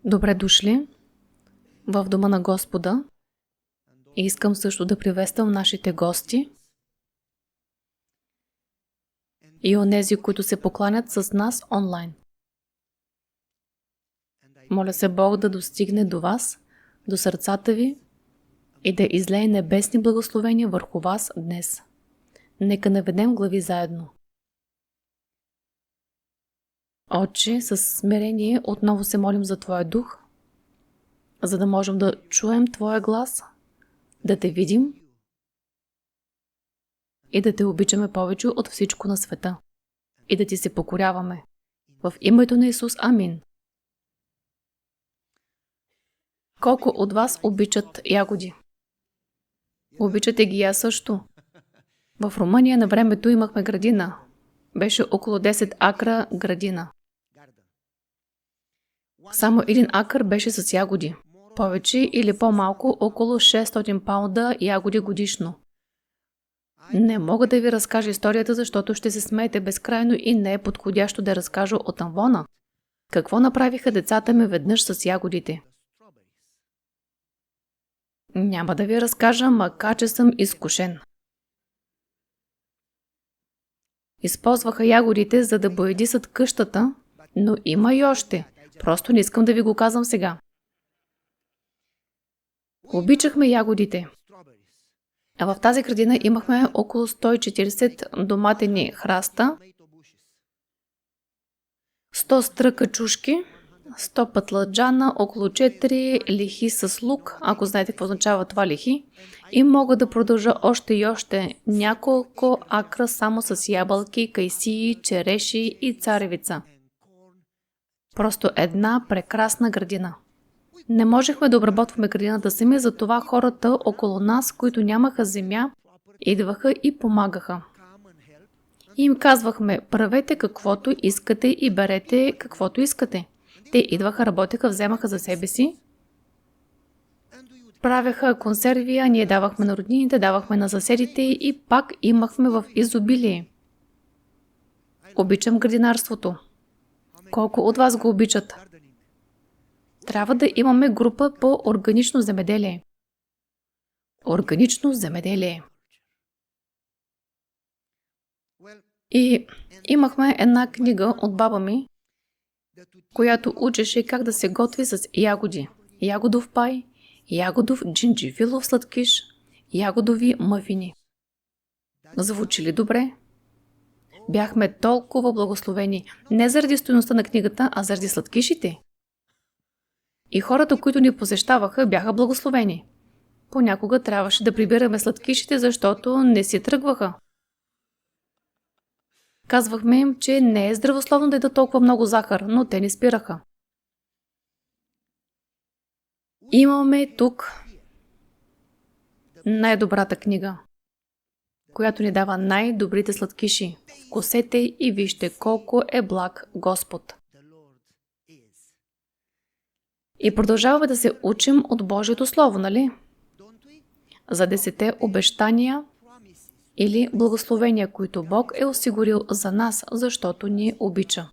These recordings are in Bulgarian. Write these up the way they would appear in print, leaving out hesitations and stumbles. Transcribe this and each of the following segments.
Добре дошли в Дома на Господа. И искам също да приветствам нашите гости и онези, които се покланят с нас онлайн. Моля се Бог да достигне до вас, до сърцата ви и да излее небесни благословения върху вас днес. Нека наведем глави заедно. Отче, с смирение отново се молим за Твоя дух, за да можем да чуем Твоя глас, да Те видим и да Те обичаме повече от всичко на света и да Ти се покоряваме. В името на Исус, амин. Колко от вас обичат ягоди? Обичате ги аз също. В Румъния на времето имахме градина. Беше около 10 акра градина. Само един акър беше с ягоди. Повече или по-малко около 600 паунда ягоди годишно. Не мога да ви разкажа историята, защото ще се смеете безкрайно и не е подходящо да разкажа от амвона. Какво направиха децата ми веднъж с ягодите? Няма да ви разкажа, макар че съм изкушен. Използваха ягодите, за да боядисат къщата, но има и още. Просто не искам да ви го казвам сега. Обичахме ягодите. А в тази градина имахме около 140 доматени храста, 100 стръка чушки, 100 пътладжана, около 4 лихи с лук, ако знаете какво означава това лихи, и мога да продължа още и още няколко акра само с ябълки, кайсии, череши и царевица. Просто една прекрасна градина. Не можехме да обработваме градината сами, затова хората около нас, които нямаха земя, идваха и помагаха. И им казвахме, правете каквото искате и берете каквото искате. Те идваха, работеха, вземаха за себе си, правеха консерви, а ние давахме на роднините, давахме на съседите и пак имахме в изобилие. Обичам градинарството. Колко от вас го обичат? Трябва да имаме група по органично земеделие. Органично земеделие. И имахме една книга от баба ми, която учеше как да се готви с ягоди. Ягодов пай, ягодов джиндживилов сладкиш, ягодови мафини. Звучи ли добре? Бяхме толкова благословени. Не заради стойността на книгата, а заради сладкишите. И хората, които ни посещаваха, бяха благословени. Понякога трябваше да прибираме сладкишите, защото не си тръгваха. Казвахме им, че не е здравословно да ядат толкова много захар, но те не спираха. Имаме тук най-добрата книга, която ни дава най-добрите сладкиши. Вкусете и вижте колко е благ Господ. И продължаваме да се учим от Божието Слово, нали? За 10 обещания или благословения, които Бог е осигурил за нас, защото ни обича.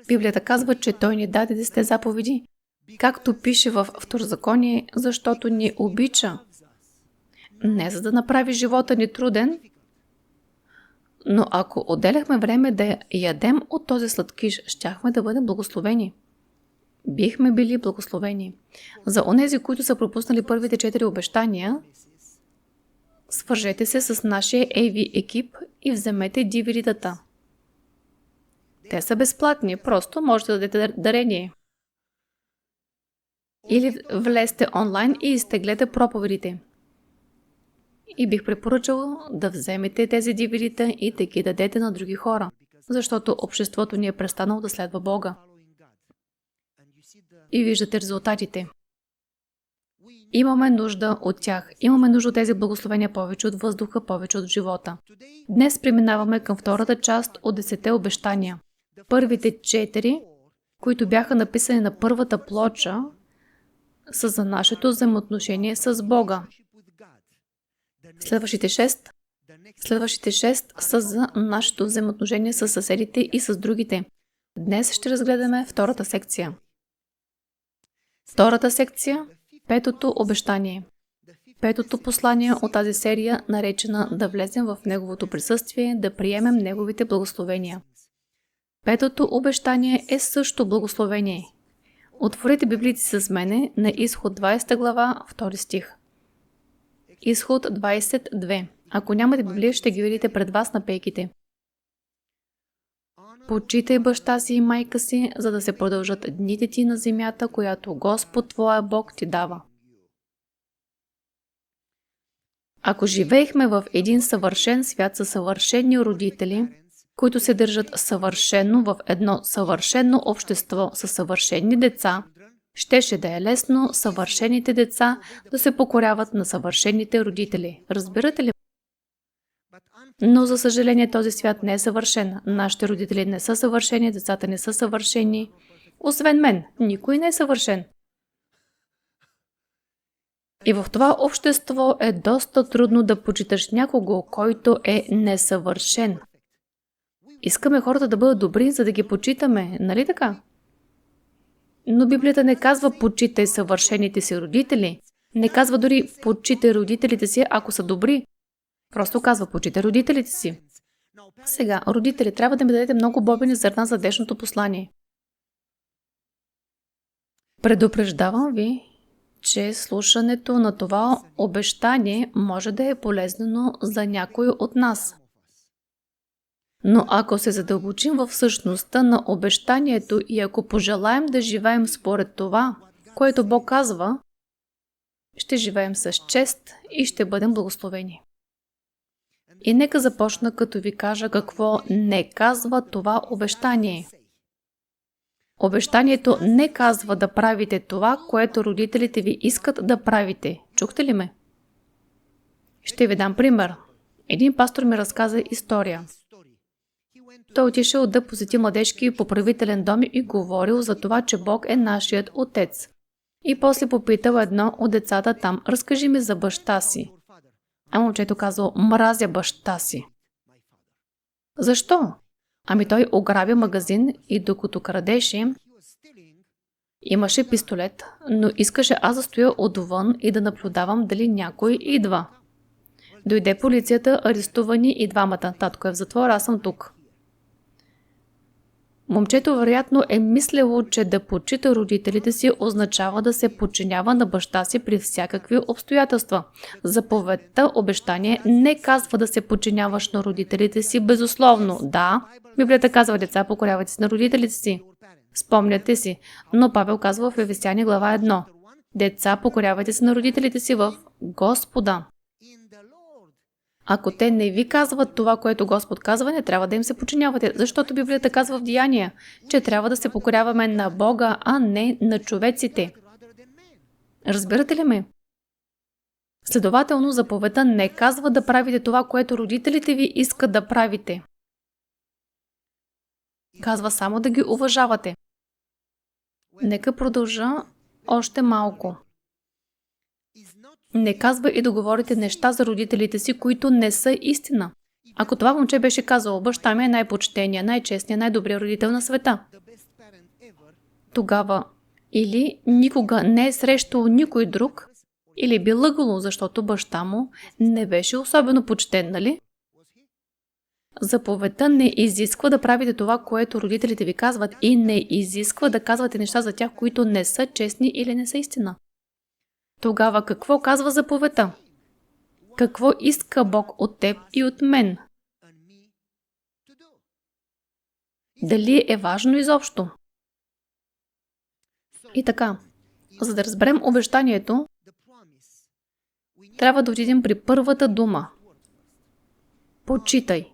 Библията казва, че Той ни даде 10 заповеди, както пише в Второзаконие, защото ни обича. Не за да направи живота ни труден, но ако отделяхме време да ядем от този сладкиш, щяхме да бъдем благословени. Бихме били благословени. За онези, които са пропуснали първите 4 обещания, свържете се с нашия AV екип и вземете DVD-тата. Те са безплатни, просто можете да дадете дарение. Или влезте онлайн и изтеглете проповедите. И бих препоръчала да вземете тези DVD-та и да ги дадете на други хора, защото обществото ни е престанало да следва Бога. И виждате резултатите. Имаме нужда от тях. Имаме нужда от тези благословения повече от въздуха, повече от живота. Днес преминаваме към втората част от 10 обещания. Първите 4, които бяха написани на първата плоча, са за нашето взаимоотношение с Бога. Следващите 6 са за нашето взаимоотношение с съседите и с другите. Днес ще разгледаме втората секция. Втората секция – петото обещание. Петото послание от тази серия, наречена да влезем в Неговото присъствие, да приемем Неговите благословения. Петото обещание е също благословение. Отворете Библията си с мене на Изход 20 глава, 2 стих. Изход 22. Ако нямате Библия, ще ги видите пред вас на пейките. Почитай баща си и майка си, за да се продължат дните ти на земята, която Господ твоя Бог ти дава. Ако живеехме в един съвършен свят със съвършени родители, които се държат съвършено в едно съвършено общество със съвършени деца, щеше да е лесно съвършените деца да се покоряват на съвършените родители. Разбирате ли? Но за съжаление този свят не е съвършен. Нашите родители не са съвършени, децата не са съвършени. Освен мен, никой не е съвършен. И в това общество е доста трудно да почиташ някого, който е несъвършен. Искаме хората да бъдат добри, за да ги почитаме, нали така? Но Библията не казва почитай съвършените си родители. Не казва дори почитай родителите си, ако са добри. Просто казва почитай родителите си. Сега, родители, трябва да ми дадете много бобени зърна за днешното послание. Предупреждавам ви, че слушането на това обещание може да е полезно за някой от нас. Но ако се задълбочим в същността на обещанието и ако пожелаем да живеем според това, което Бог казва, ще живеем с чест и ще бъдем благословени. И нека започна като ви кажа какво не казва това обещание. Обещанието не казва да правите това, което родителите ви искат да правите. Чухте ли ме? Ще ви дам пример. Един пастор ми разказа история. Той отишъл да посети младежки поправителен дом и говорил за това, че Бог е нашият отец. И после попитал едно от децата там, разкажи ми за баща си. А момчето казал, мразя баща си. Защо? Ами той ограбя магазин и докато крадеше, имаше пистолет, но искаше аз да стоя отвън и да наблюдавам дали някой идва. Дойде полицията, арестувани и двамата. Татко е в затвора, аз съм тук. Момчето вероятно е мислело, че да почита родителите си означава да се подчинява на баща си при всякакви обстоятелства. Заповедта обещание не казва да се подчиняваш на родителите си безусловно. Да, Библията казва, деца, покорявайте се на родителите си. Спомняте си, но Павел казва в Ефесяни глава 1. Деца, покорявайте се на родителите си в Господа. Ако те не ви казват това, което Господ казва, не трябва да им се подчинявате, защото Библията казва в Деяния, че трябва да се покоряваме на Бога, а не на човеците. Разбирате ли ме? Следователно, заповедта не казва да правите това, което родителите ви искат да правите. Казва само да ги уважавате. Нека продължа още малко. Не казва и да говорите неща за родителите си, които не са истина. Ако това момче беше казало, баща ми е най-почтения, най-честния, най-добрият родител на света, тогава или никога не е срещал никой друг, или би лъгало, защото баща му не беше особено почтен, нали? Заповедта не изисква да правите това, което родителите ви казват, и не изисква да казвате неща за тях, които не са честни или не са истина. Тогава какво казва заповедта? Какво иска Бог от теб и от мен? Дали е важно изобщо? И така, за да разберем обещанието, трябва да отидем при първата дума. Почитай.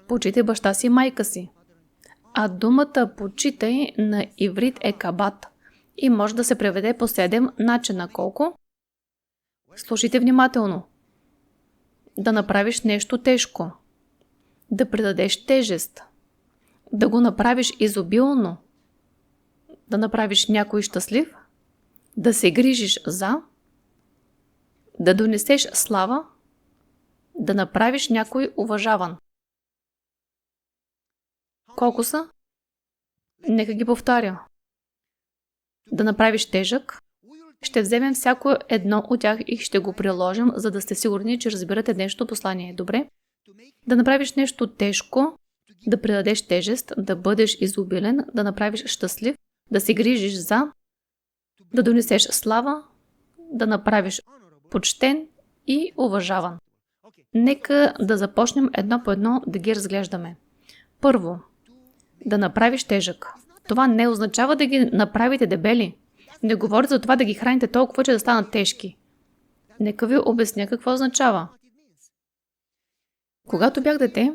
Почитай баща си и майка си. А думата почитай на иврит е кабат и може да се преведе по 7 начина. Колко? Слушайте внимателно. Да направиш нещо тежко. Да придадеш тежест. Да го направиш изобилно. Да направиш някой щастлив. Да се грижиш за. Да донесеш слава. Да направиш някой уважаван. Колко са? Нека ги повторя. Да направиш тежък. Ще вземем всяко едно от тях и ще го приложим, за да сте сигурни, че разбирате днешното послание. Добре? Да направиш нещо тежко, да придадеш тежест, да бъдеш изобилен, да направиш щастлив, да се грижиш за, да донесеш слава, да направиш почтен и уважаван. Нека да започнем едно по едно да ги разглеждаме. Първо, да направиш тежък. Това не означава да ги направите дебели. Не говори за това да ги храните толкова, че да станат тежки. Нека ви обясня какво означава. Когато бях дете,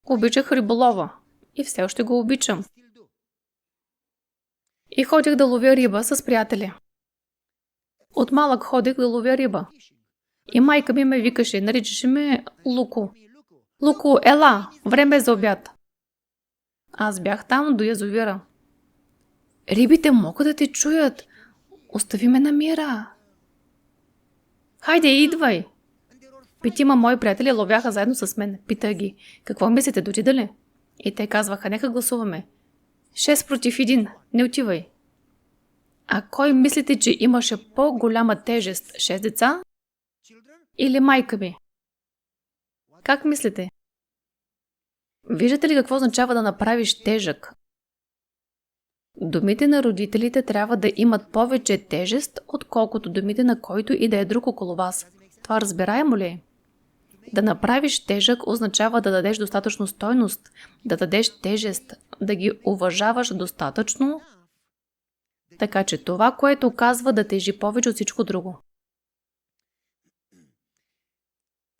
обичах риболова и все още го обичам. И ходих да ловя риба с приятели. От малък ходих да ловя риба. И майка ми ме викаше, наричаше ме Луко. Луко, ела, време е за обяд. Аз бях там до язовира. Рибите могат да те чуят. Остави ме на мира. Хайде, идвай. 5 мои приятели ловяха заедно с мен. Питах ги, какво мислите, да отида ли? И те казваха, нека гласуваме. 6 против 1, не отивай. А кой мислите, че имаше по-голяма тежест? 6 деца? Или майка ми? Как мислите? Виждате ли какво означава да направиш тежък? Думите на родителите трябва да имат повече тежест, отколкото думите на който и да е друг около вас. Това разбираемо ли е? Да направиш тежък означава да дадеш достатъчно стойност, да дадеш тежест, да ги уважаваш достатъчно, така че това, което казва, да тежи повече от всичко друго.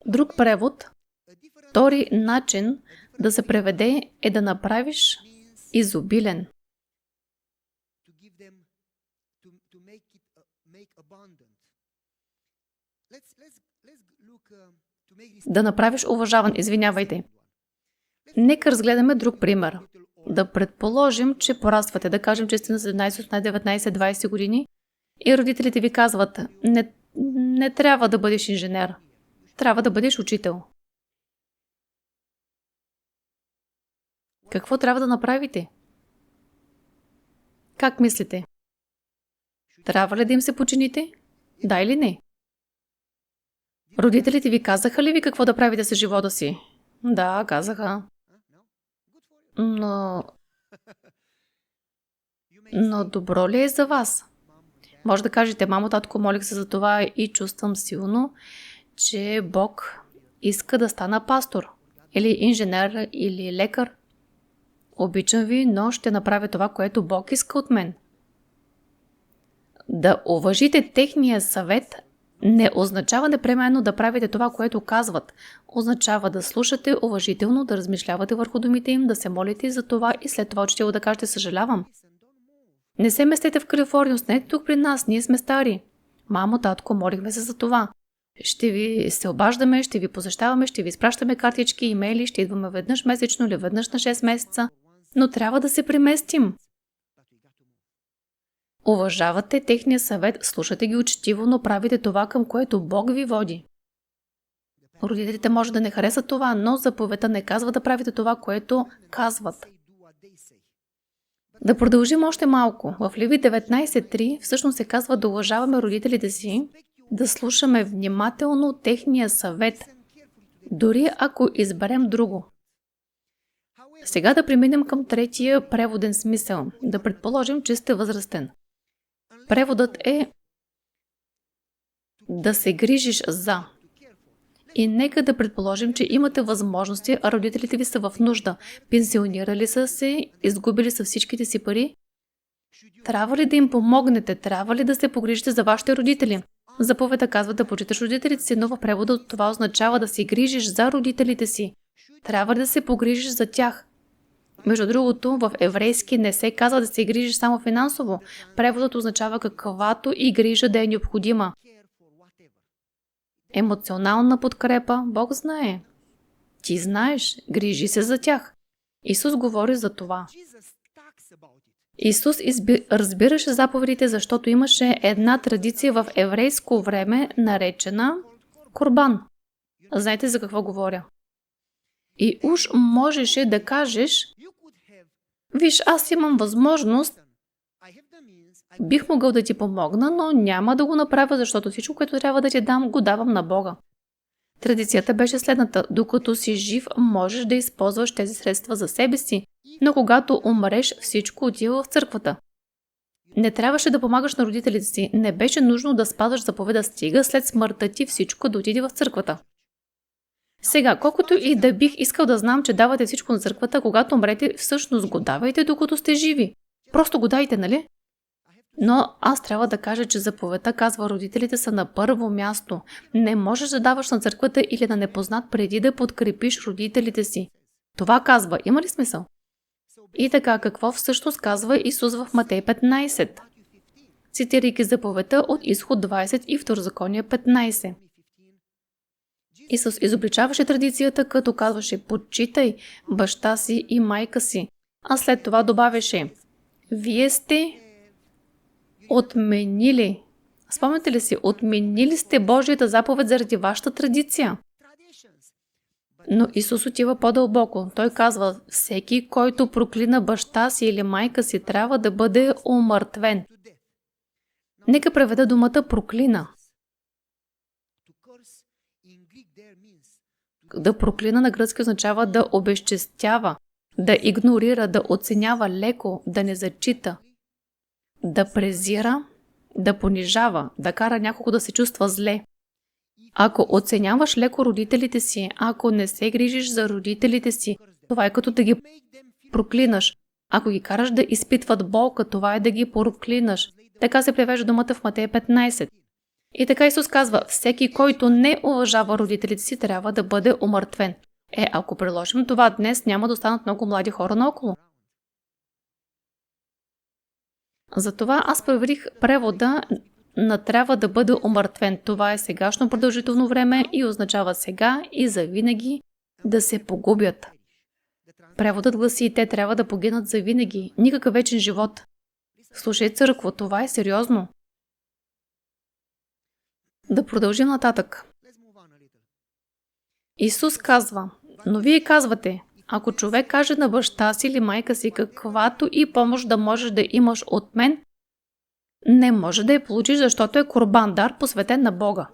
Друг превод, втори начин да се преведе е да направиш изобилен. Да направиш уважаван, извинявайте. Нека разгледаме друг пример. Да предположим, че пораствате, да кажем, че сте на 17, 18, 19, 20 години и родителите ви казват, не трябва да бъдеш инженер, трябва да бъдеш учител. Какво трябва да направите? Как мислите? Трябва ли да им се подчините? Да или не? Родителите ви казаха ли ви какво да правите с живота си? Да, казаха. Но добро ли е за вас? Може да кажете, мамо, татко, молих се за това и чувствам силно, че Бог иска да стана пастор, или инженер, или лекар. Обичам ви, но ще направя това, което Бог иска от мен. Да уважите техния съвет не означава непременно да правите това, което казват. Означава да слушате уважително, да размишлявате върху думите им, да се молите за това и след това учително да кажете съжалявам. Не се местете в Калифорния, останете тук при нас, ние сме стари. Мамо, татко, молихме се за това. Ще ви се обаждаме, ще ви посещаваме, ще ви изпращаме картички, имейли, ще идваме веднъж месечно или веднъж на 6 месеца. Но трябва да се преместим. Уважавате техния съвет, слушате ги учтиво, но правите това, към което Бог ви води. Родителите може да не харесат това, но заповедта не казва да правите това, което казват. Да продължим още малко. В Левит 19.3 всъщност се казва да уважаваме родителите си, да слушаме внимателно техния съвет, дори ако изберем друго. Сега да преминем към третия преводен смисъл. Да предположим, че сте възрастен. Преводът е да се грижиш за. И нека да предположим, че имате възможности, а родителите ви са в нужда. Пенсионирали са се, изгубили са всичките си пари. Трябва ли да им помогнете? Трябва ли да се погрижите за вашите родители? Заповедта казва да почиташ родителите си, но в превода това означава да се грижиш за родителите си. Трябва ли да се погрижиш за тях? Между другото, в еврейски не се казва да се грижиш само финансово. Преводът означава каквато и грижа да е необходима. Емоционална подкрепа, Бог знае. Ти знаеш, грижи се за тях. Исус говори за това. Исус разбираше заповедите, защото имаше една традиция в еврейско време, наречена Курбан. Знаете за какво говоря? И уж можеше да кажеш, виж, аз имам възможност Бих могъл да ти помогна, но няма да го направя, защото всичко, което трябва да ти дам, го давам на Бога. Традицията беше следната. Докато си жив, можеш да използваш тези средства за себе си, но когато умреш, всичко отива в църквата. Не трябваше да помагаш на родителите си, не беше нужно да спазваш заповеда, стига след смъртта ти всичко да отиде в църквата. Сега, колкото и да бих искал да знам, че давате всичко на църквата, когато умрете, всъщност го давайте, докато сте живи. Просто го дайте, нали? Но аз трябва да кажа, че заповедта казва, родителите са на първо място. Не можеш да даваш на църквата или на непознат преди да подкрепиш родителите си. Това казва. Има ли смисъл? И така, какво всъщност казва Исус в Матей 15? Цитирайки заповедта от Изход 20 и Второзаконие 15. Исус изобличаваше традицията, като казваше почитай баща си и майка си, а след това добавяше вие сте отменили. Спомняте ли си, отменили сте Божията заповед заради вашата традиция. Но Исус отива по-дълбоко. Той казва, всеки, който проклина баща си или майка си, трябва да бъде умъртвен. Нека преведа думата проклина. Да проклина на гръцки означава да обезчестява, да игнорира, да оценява леко, да не зачита, да презира, да понижава, да кара някого да се чувства зле. Ако оценяваш леко родителите си, ако не се грижиш за родителите си, това е като да ги проклинаш. Ако ги караш да изпитват болка, това е да ги проклинаш. Така се превежда думата в Матей 15. И така Исус казва, всеки, който не уважава родителите си, трябва да бъде умъртвен. Ако приложим това днес, няма да останат много млади хора наоколо. Затова аз проверих превода на трябва да бъде умъртвен. Това е сегашно продължително време и означава сега и завинаги да се погубят. Преводът гласи, те трябва да погинат завинаги. Никакъв вечен живот. Слушай, църкво, това е сериозно. Да продължим нататък. Исус казва, но вие казвате, ако човек каже на баща си или майка си каквато и помощ да можеш да имаш от мен, не може да я получиш, защото е курбан дар, посветен на Бога.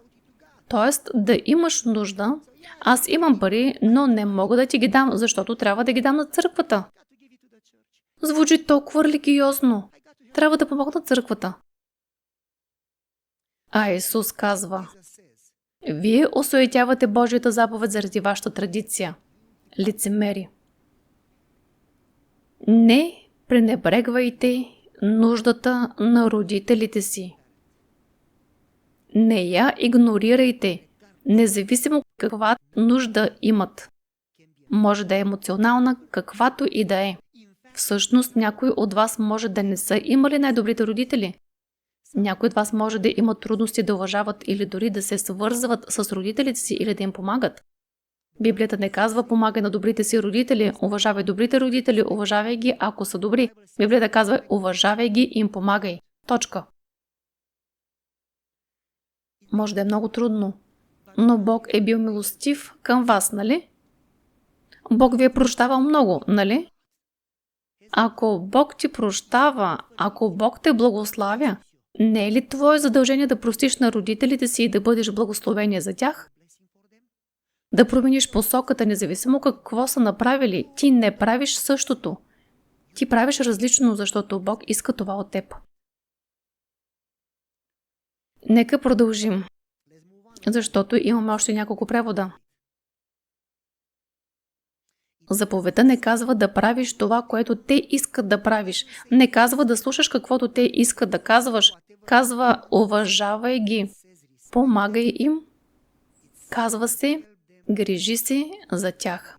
Тоест, да имаш нужда, аз имам пари, но не мога да ти ги дам, защото трябва да ги дам на църквата. Звучи толкова религиозно. Трябва да помогна църквата. А Исус казва, вие осуетявате Божията заповед заради вашата традиция. Лицемери. Не пренебрегвайте нуждата на родителите си. Не я игнорирайте, независимо каква нужда имат. Може да е емоционална, каквато и да е. Всъщност, някои от вас може да не са имали най-добрите родители. Някои от вас може да имат трудности да уважават или дори да се свързват с родителите си или да им помагат. Библията не казва помагай на добрите си родители, уважавай добрите родители, уважавай ги, ако са добри. Библията казва уважавай ги и им помагай. Точка. Може да е много трудно, но Бог е бил милостив към вас, нали? Бог ви е прощавал много, нали? Ако Бог ти прощава, ако Бог те благославя, не е ли твое задължение да простиш на родителите си и да бъдеш благословение за тях? Да промениш посоката, независимо какво са направили, ти не правиш същото. Ти правиш различно, защото Бог иска това от теб. Нека продължим, защото имаме още няколко превода. Заповедта не казва да правиш това, което те искат да правиш. Не казва да слушаш каквото те искат да казваш. Казва уважавай ги, помагай им. Казва се грижи се за тях.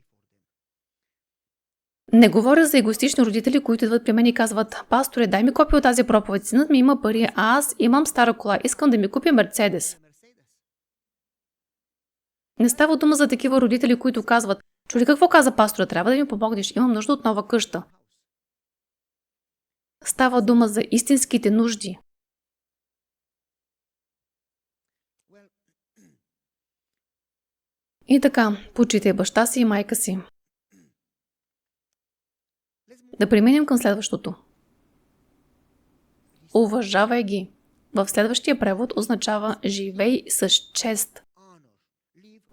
Не говоря за егоистични родители, които идват при мен и казват, пасторе, дай ми копия от тази проповед, синът ми има пари, а аз имам стара кола, искам да ми купи Мерцедес. Не става дума за такива родители, които казват, чули какво каза пастора, трябва да ми помогнеш, имам нужда от нова къща. Става дума за истинските нужди. И така, почитай баща си и майка си. Да преминем към следващото. уважавай ги. В следващия превод означава живей с чест.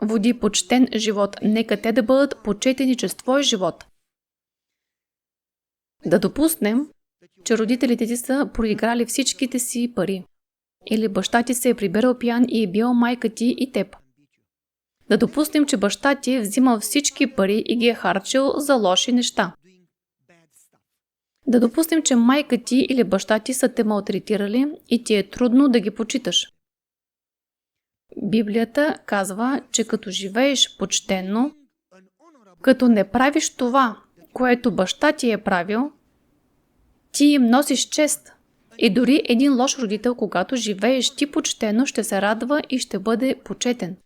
Води почтен живот. Нека те да бъдат почетени чрез твой живот. Да допуснем, че родителите ти са проиграли всичките си пари. Или баща ти се е прибирал пиян и е бил майка ти и теб. Да допуснем, че баща ти е взимал всички пари и ги е харчил за лоши неща. Да допуснем, че майка ти или баща ти са те малтретирали и ти е трудно да ги почиташ. Библията казва, че като живееш почтенно, като не правиш това, което баща ти е правил, ти им носиш чест. И дори един лош родител, когато живееш ти почтено, ще се радва и ще бъде почетен.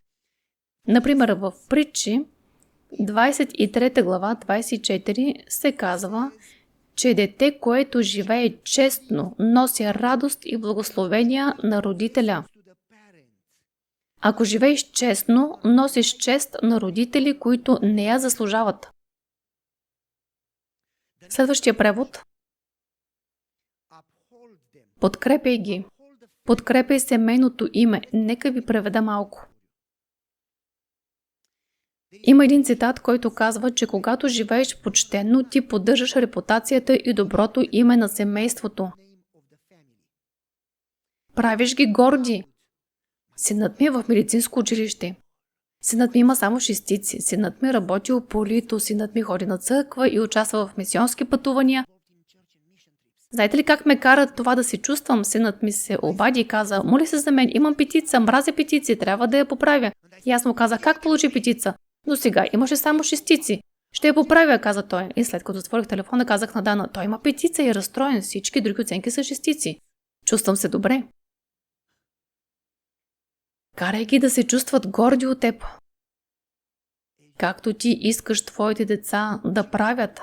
Например, в Притчи, 23 глава, 24 се казва, че дете, което живее честно, носи радост и благословения на родителя. Ако живееш честно, носиш чест на родители, които не я заслужават. Следващия превод. Подкрепяй ги. Подкрепяй семейното име. Нека ви преведа малко. Има един цитат, който казва, че когато живееш почтенно, ти поддържаш репутацията и доброто име на семейството. Правиш ги горди. Синът ми е в медицинско училище. Синът ми има само шестици. Синът ми работи упорито. Синът ми ходи на църква и участва в мисионски пътувания. Знаете ли как ме кара това да се чувствам? Синът ми се обади и каза: моли се за мен, имам петица, мразя петиции, трябва да я поправя. И аз му казах: как получи петица? Но сега имаше само шестици. Ще я поправя, каза той. И след като затворих телефона, казах на Дана: той има петица и е разстроен, всички други оценки са шестици. Чувствам се добре. Карай ги да се чувстват горди от теб. Както ти искаш твоите деца да правят,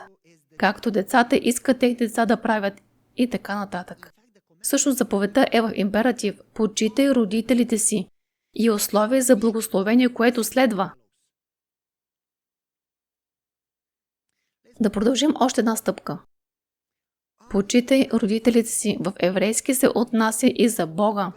както децата искат техните деца да правят и така нататък. Всъщност заповедта е в императив. Почитай родителите си и условие за благословение, което следва. Да продължим още една стъпка. Почитай родителите си. В еврейски се отнася и за Бога.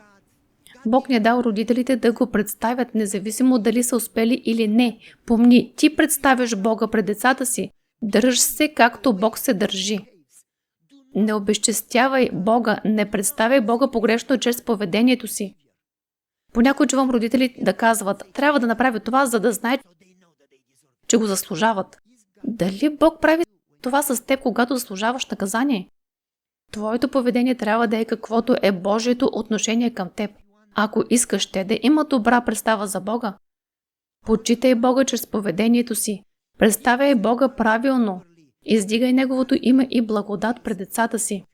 Бог ни е дал родителите да го представят, независимо дали са успели или не. Помни, ти представяш Бога пред децата си. Държи се както Бог се държи. Не обезчестявай Бога, не представяй Бога погрешно чрез поведението си. Понякога чувам родители да казват: трябва да направя това, за да знае, че го заслужават. Дали Бог прави това с теб, когато заслужаваш наказание? Твоето поведение трябва да е каквото е Божието отношение към теб. Ако искаш те да имат добра представа за Бога, почитай Бога чрез поведението си. Представяй Бога правилно. Издигай Неговото име и благодат пред децата си.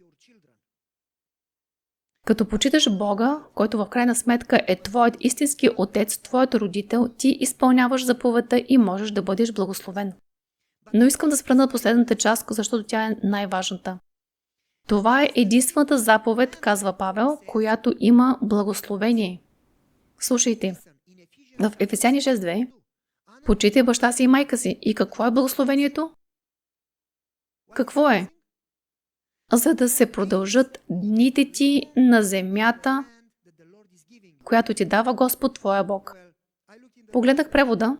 Като почиташ Бога, който в крайна сметка е твоят истински отец, твоят родител, ти изпълняваш заповедта и можеш да бъдеш благословен. Но искам да спра на последната част, защото тя е най-важната. Това е единствената заповед, казва Павел, която има благословение. Слушайте, в Ефесяни 6.2 почитай баща си и майка си. И какво е благословението? Какво е? За да се продължат дните ти на земята, която ти дава Господ твоя Бог. Погледнах превода.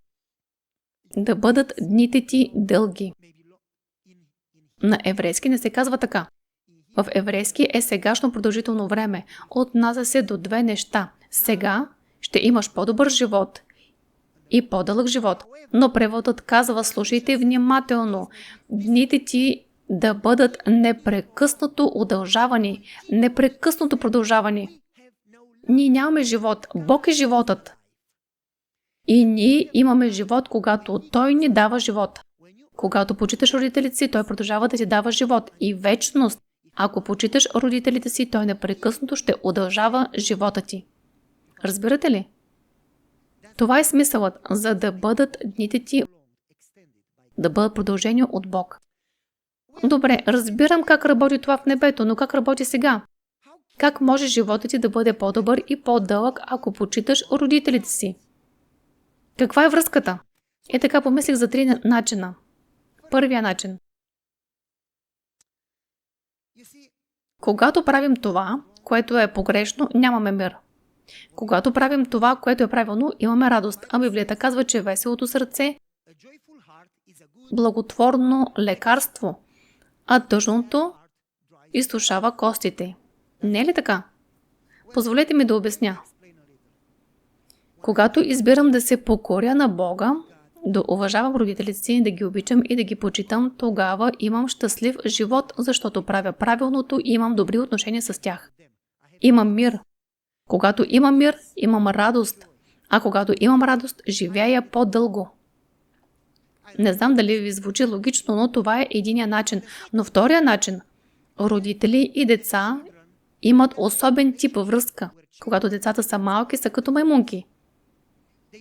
Да бъдат дните ти дълги. На еврейски не се казва така. В еврейски е сегашно продължително време. Отнася се до две неща. Сега ще имаш по-добър живот и по-дълъг живот. Но преводът казва: слушайте внимателно. Дните ти да бъдат непрекъснато удължавани, непрекъснато продължавани. Ние нямаме живот. Бог е животът. И ние имаме живот, когато Той ни дава живот. Когато почиташ родителите си, Той продължава да ти дава живот и вечност. Ако почиташ родителите си, Той непрекъснато ще удължава живота ти. Разбирате ли? Това е смисълът, за да бъдат дните ти да бъдат продължени от Бог. Добре, разбирам как работи това в небето, но как работи сега? Как може животът ти да бъде по-добър и по-дълъг, ако почиташ родителите си? Каква е връзката? И така помислих за 3 начина. Първия начин. Когато правим това, което е погрешно, нямаме мир. Когато правим това, което е правилно, имаме радост. А Библията казва, че веселото сърце благотворно лекарство, а тъжното изсушава костите. Не е ли така? Позволете ми да обясня. Когато избирам да се покоря на Бога, да уважавам родителите си, да ги обичам и да ги почитам, тогава имам щастлив живот, защото правя правилното и имам добри отношения с тях. Имам мир. Когато имам мир, имам радост. А когато имам радост, живея по-дълго. Не знам дали ви звучи логично, но това е единия начин. Но втория начин – родители и деца имат особен тип връзка. Когато децата са малки, са като маймунки.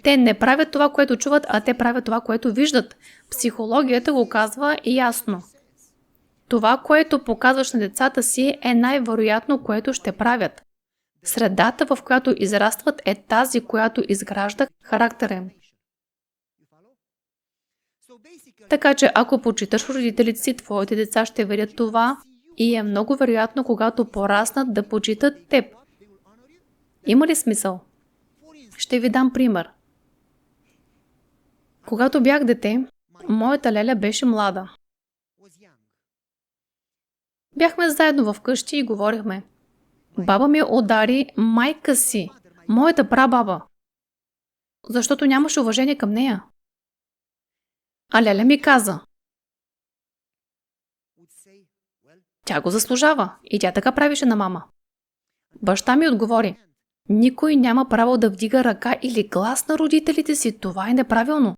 Те не правят това, което чуват, а те правят това, което виждат. Психологията го казва ясно. Това, което показваш на децата си, е най-вероятно, което ще правят. Средата, в която израстват, е тази, която изгражда характера им. Така че, ако почиташ родителите си, твоите деца ще видят това и е много вероятно, когато пораснат, да почитат теб. Има ли смисъл? Ще ви дам пример. Когато бях дете, моята леля беше млада. Бяхме заедно вкъщи и говорихме. Баба ми удари майка си, моята прабаба, защото нямаше уважение към нея. А леля ми каза, тя го заслужава и тя така правише на мама. Баща ми отговори, никой няма право да вдига ръка или глас на родителите си, това е неправилно.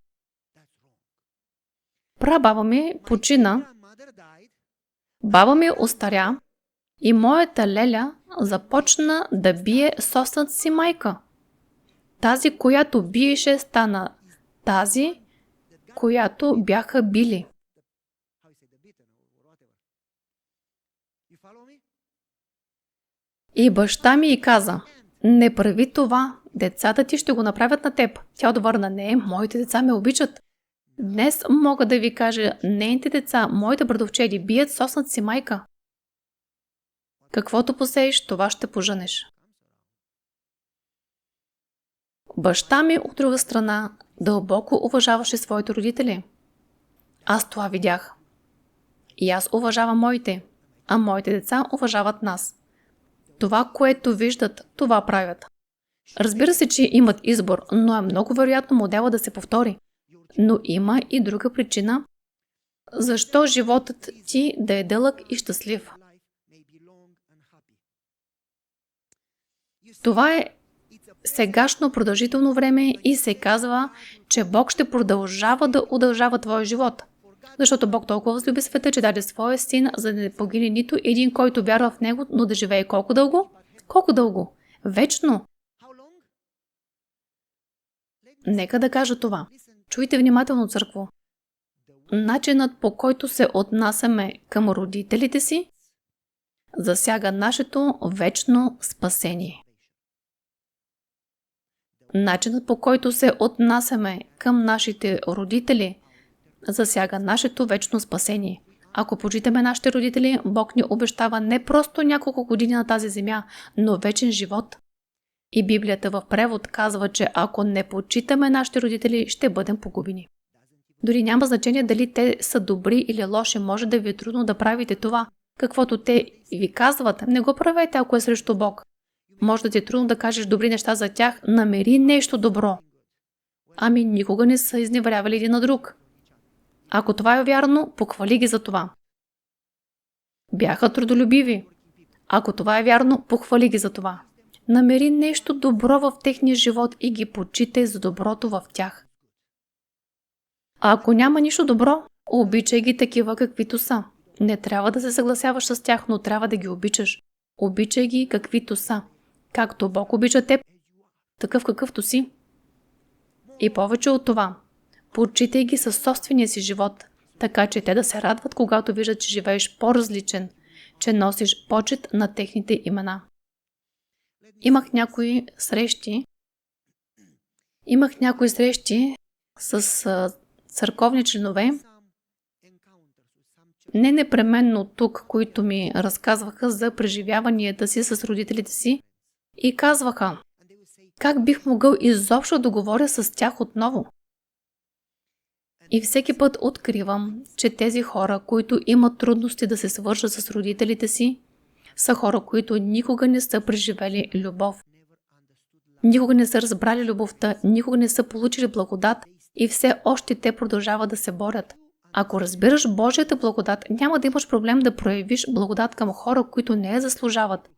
Прабаба ми почина, баба ми остаря и моята леля започна да бие собствената си майка. Тази, която биеше, стана тази, която бяха били. И баща ми й каза, не прави това, децата ти ще го направят на теб. Тя отвърна, не, моите деца ме обичат. Днес мога да ви кажа, нейните деца, моите братовчеди, бият собствената си майка. Каквото посееш, това ще пожънеш. Баща ми, от друга страна, дълбоко уважаваше своите родители. Аз това видях. И аз уважавам моите, а моите деца уважават нас. Това, което виждат, това правят. Разбира се, че имат избор, но е много вероятно модела да се повтори. Но има и друга причина, защо животът ти да е дълъг и щастлив. Това е сегашно продължително време и се казва, че Бог ще продължава да удължава твоя живот. Защото Бог толкова възлюби света, че даде своя син, за да не погине нито един, който вярва в него, но да живее колко дълго? Колко дълго? Вечно. Нека да кажа това. Чуйте внимателно, църкво. Начинът, по който се отнасяме към родителите си, засяга нашето вечно спасение. Начинът, по който се отнасяме към нашите родители, засяга нашето вечно спасение. Ако почитаме нашите родители, Бог ни обещава не просто няколко години на тази земя, но вечен живот. И Библията в превод казва, че ако не почитаме нашите родители, ще бъдем погубени. Дори няма значение дали те са добри или лоши, може да ви е трудно да правите това. Каквото те ви казват, не го правете, ако е срещу Бог. Може да ти е трудно да кажеш добри неща за тях, намери нещо добро. Ами никога не са изневерявали един на друг. Ако това е вярно, похвали ги за това. Бяха трудолюбиви. Ако това е вярно, похвали ги за това. Намери нещо добро в техния живот и ги почитай за доброто в тях. А ако няма нищо добро, обичай ги такива каквито са. Не трябва да се съгласяваш с тях, но трябва да ги обичаш. Обичай ги каквито са. Както Бог обича теб, такъв какъвто си. И повече от това, почитай ги със собствения си живот, така че те да се радват, когато виждат, че живееш по-различен, че носиш почит на техните имена. Имах някои срещи с църковни членове не непременно тук, които ми разказваха за преживяванията си с родителите си и казваха, как бих могъл изобщо да говоря с тях отново. И всеки път откривам, че тези хора, които имат трудности да се свържат с родителите си, са хора, които никога не са преживели любов. Никога не са разбрали любовта, никога не са получили благодат и все още те продължават да се борят. Ако разбираш Божията благодат, няма да имаш проблем да проявиш благодат към хора, които не я заслужават.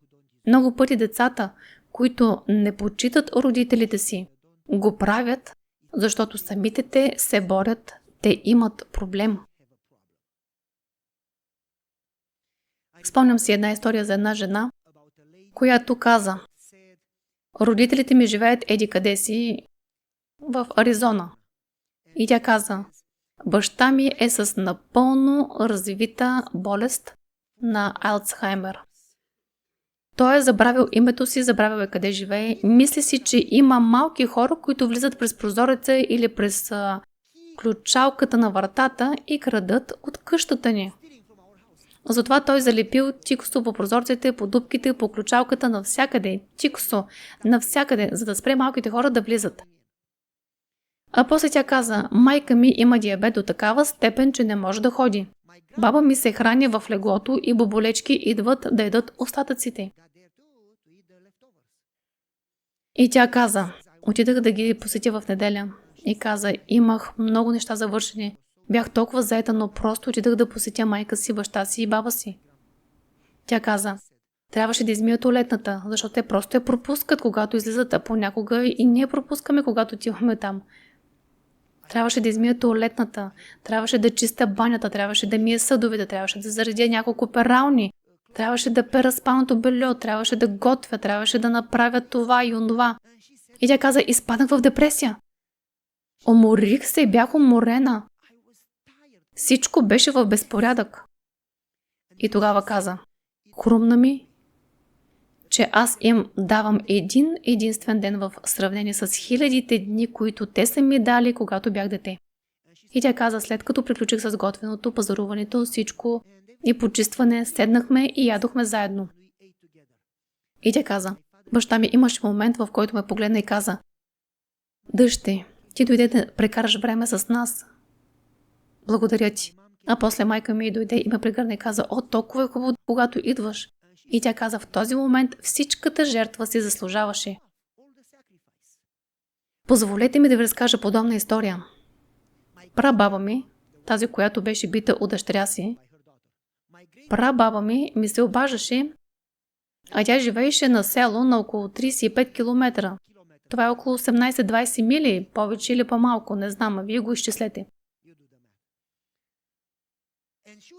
Много пъти децата, които не почитат родителите си, го правят, защото самите те се борят, те имат проблем. Спомням си една история за една жена, която каза, родителите ми живеят еди къде си в Аризона. И тя каза, баща ми е с напълно развита болест на Алцхаймер. Той е забравил името си, забравил е къде живее. Мисли си, че има малки хора, които влизат през прозореца или през ключалката на вратата и крадат от къщата ни. Затова той залепил тиксо по прозорците, по дупките, по ключалката, навсякъде. Тиксо, навсякъде, за да спре малките хора да влизат. А после тя каза, майка ми има диабет до такава степен, че не може да ходи. Баба ми се храни в леглото и боболечки идват да ядат остатъците. И тя каза, отидах да ги посетя в неделя. И каза, имах много неща за вършене. Бях толкова заета, но просто отидах да посетя майка си, баща си и баба си. Тя каза, трябваше да измия туалетната, защото те просто я пропускат, когато излизат, а понякога и ние пропускаме, когато отиваме там. Трябваше да измия туалетната, трябваше да чиста банята, трябваше да мия съдовете, трябваше да заредя няколко перални, трябваше да пера спалното бельо, трябваше да готвя, трябваше да направя това и онова. И тя каза, изпаднах в депресия. Уморих се, бях уморена. Всичко беше в безпорядък. И тогава каза, хрумна ми, че аз им давам един единствен ден в сравнение с хилядите дни, които те са ми дали, когато бях дете. И тя каза, след като приключих с готвеното, пазаруването, всичко и почистване, седнахме и ядохме заедно. И тя каза, баща ми имаше момент, в който ме погледна и каза, дъще, ти дойде да прекараш време с нас. Благодаря ти. А после майка ми дойде и ме прегърна и каза, о, толкова е хубаво, когато идваш. И тя каза, в този момент всичката жертва си заслужаваше. Позволете ми да ви разкажа подобна история. Прабаба ми, тази, която беше бита от дъщеря си, прабаба ми се обаждаше, а тя живееше на село на около 35 км. Това е около 18-20 мили, повече или по-малко, не знам, а вие го изчислете.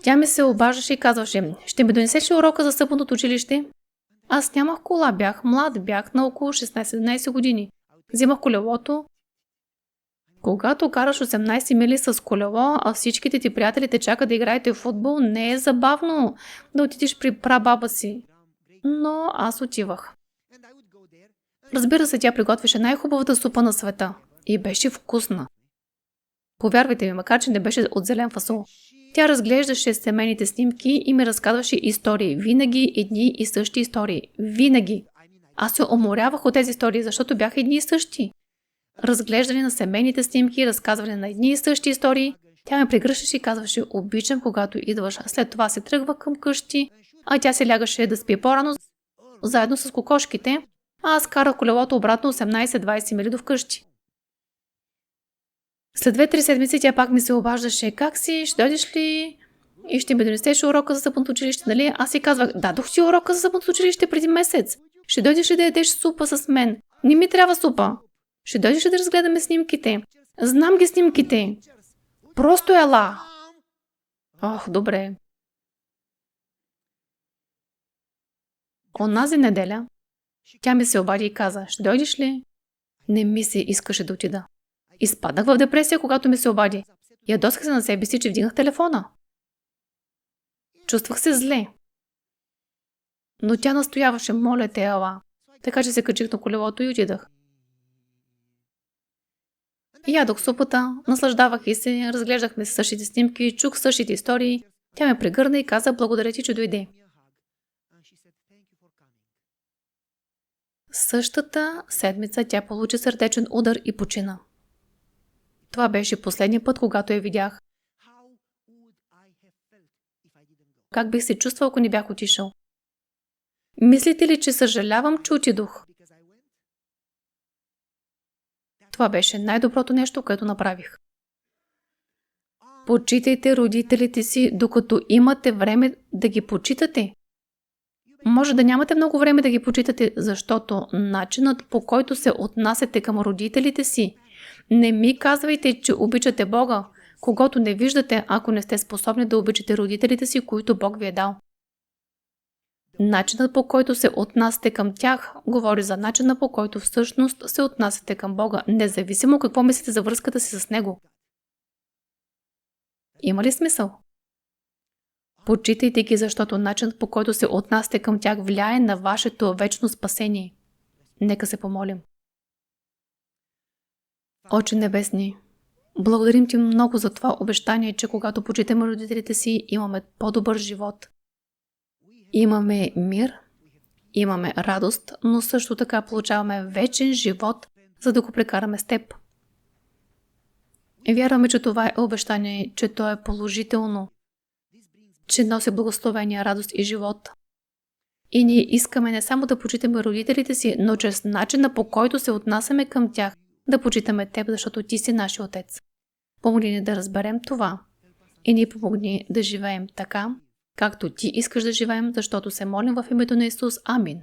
Тя ми се обаждаше и казваше, ще ми донесеш ли урока за съботното училище? Аз нямах кола, бях млад, бях на около 16-17 години. Взимах колелото. Когато караш 18 мили с колело, а всичките ти приятели те чакат да играете в футбол, не е забавно да отидеш при прабаба си. Но аз отивах. Разбира се, тя приготвяше най-хубавата супа на света. И беше вкусна. Повярвайте ми, макар че не беше от зелен фасол. Тя разглеждаше семейните снимки и ми разказваше истории. Винаги едни и същи истории. Винаги. Аз се уморявах от тези истории, защото бяха едни и същи. Разглеждане на семейните снимки, разказване на едни и същи истории. Тя ме прегръщаше и казваше, обичам когато идваш. След това се тръгва към къщи, а тя се лягаше да спи по-рано, заедно с кокошките, а аз карах колелото обратно 18-20 мили до вкъщи. След 2-3 седмици тя пак ми се обаждаше, как си, ще дойдеш ли и ще ми донесеш урока за съботното училище, нали? Аз си казвах, дадох ти урока за съботното училище преди месец. Ще дойдеш ли да ядеш супа с мен? Не ми трябва супа. Ще дойдеш ли да разгледаме снимките? Знам ги снимките. Просто ела. Ох, добре. Онази неделя тя ми се обади и каза, ще дойдеш ли? Не ми се искаше да отида. Изпаднах в депресия, когато ми се обади. Ядосах се на себе си, че вдигнах телефона. Чувствах се зле. Но тя настояваше, моля те, ела. Така че се качих на колелото и отидах. Ядох супата, наслаждавах и се, разглеждахме същите снимки, чух същите истории, Тя ме прегърна и каза: благодаря ти, че дойде. Същата седмица тя получи сърдечен удар и почина. Това беше последния път, когато я видях. Как бих се чувствал, ако не бях отишъл? Мислите ли, че съжалявам, че отидох? Това беше най-доброто нещо, което направих. Почитайте родителите си, докато имате време да ги почитате. Може да нямате много време да ги почитате, защото начинът, по който се отнасяте към родителите си, не ми казвайте, че обичате Бога, когато не виждате, ако не сте способни да обичате родителите си, които Бог ви е дал. Начинът, по който се отнасяте към тях, говори за начина, по който всъщност се отнасяте към Бога, независимо какво мислите за връзката си с Него. Има ли смисъл? Почитайте ги, защото начинът, по който се отнасяте към тях, влияе на вашето вечно спасение. Нека се помолим. Отче небесни, благодарим ти много за това обещание, че когато почитаме родителите си, имаме по-добър живот. Имаме мир, имаме радост, но също така получаваме вечен живот, за да го прекараме с теб. И вярваме, че това е обещание, че то е положително, че носи благословение, радост и живот. И ние искаме не само да почитаме родителите си, но чрез начина, по който се отнасяме към тях, да почитаме теб, защото ти си нашия Отец. Помогни ни да разберем това и ни помогни да живеем така, както ти искаш да живеем, защото се молим в името на Исус. Амин.